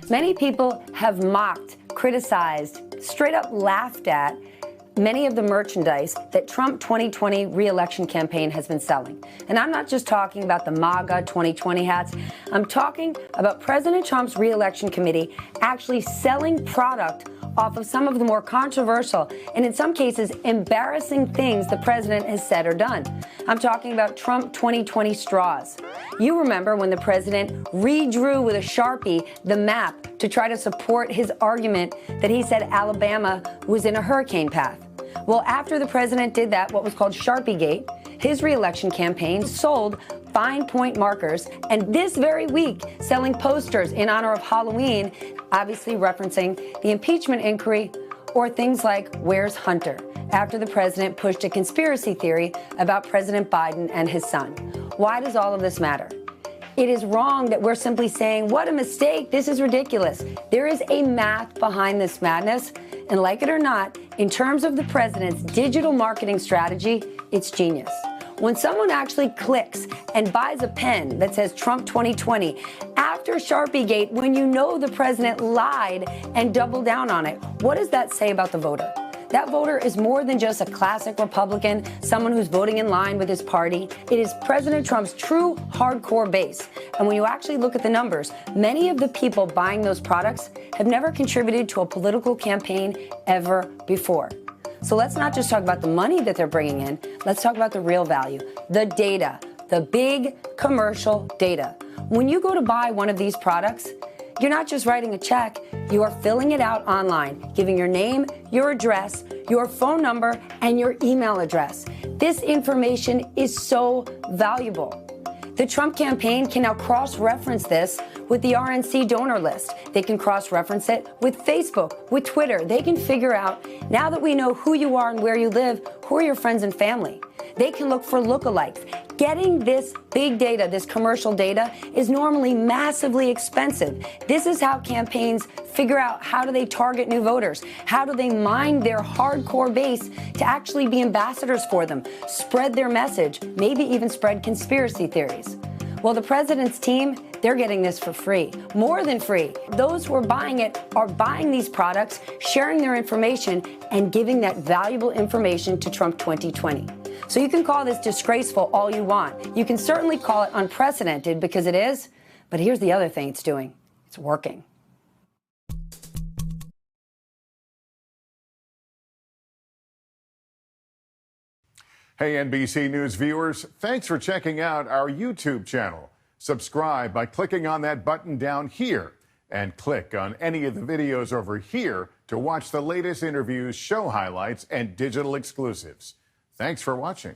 Many people have mocked, criticized, straight up laughed at many of the merchandise that Trump 2020 re-election campaign has been selling. And I'm not just talking about the MAGA 2020 hats. I'm talking about President Trump's re-election committee actually selling product off of some of the more controversial and in some cases embarrassing things the president has said or done. I'm talking about Trump 2020 straws. You remember when the president redrew with a Sharpie the map to try to support his argument that he said Alabama was in a hurricane path. Well, after the president did that, what was called Sharpiegate, his re-election campaign sold fine point markers and this very week selling posters in honor of Halloween, obviously referencing the impeachment inquiry, or things like "Where's Hunter?" after the president pushed a conspiracy theory about President Biden and his son. Why does all of this matter? It is wrong that we're simply saying, what a mistake, this is ridiculous. There is a math behind this madness, and like it or not, in terms of the president's digital marketing strategy, it's genius. When someone actually clicks and buys a pen that says Trump 2020 after Sharpiegate, when you know the president lied and doubled down on it, what does that say about the voter? That voter is more than just a classic Republican, someone who's voting in line with his party. It is President Trump's true hardcore base. And when you actually look at the numbers, many of the people buying those products have never contributed to a political campaign ever before. So let's not just talk about the money that they're bringing in. Let's talk about the real value, the data, the big commercial data. When you go to buy one of these products, you're not just writing a check, you are filling it out online, giving your name, your address, your phone number, and your email address. This information is so valuable. The Trump campaign can now cross-reference this with the RNC donor list. They can cross-reference it with Facebook, with Twitter. They can figure out, now that we know who you are and where you live, who are your friends and family. They can look for lookalikes. Getting this big data, this commercial data, is normally massively expensive. This is how campaigns figure out how do they target new voters? How do they mine their hardcore base to actually be ambassadors for them, spread their message, maybe even spread conspiracy theories? Well, the president's team, they're getting this for free, more than free. Those who are buying it are buying these products, sharing their information, and giving that valuable information to Trump 2020. So you can call this disgraceful all you want. You can certainly call it unprecedented because it is. But here's the other thing it's doing. It's working. Hey, NBC News viewers, thanks for checking out our YouTube channel. Subscribe by clicking on that button down here and click on any of the videos over here to watch the latest interviews, show highlights, and digital exclusives. Thanks for watching.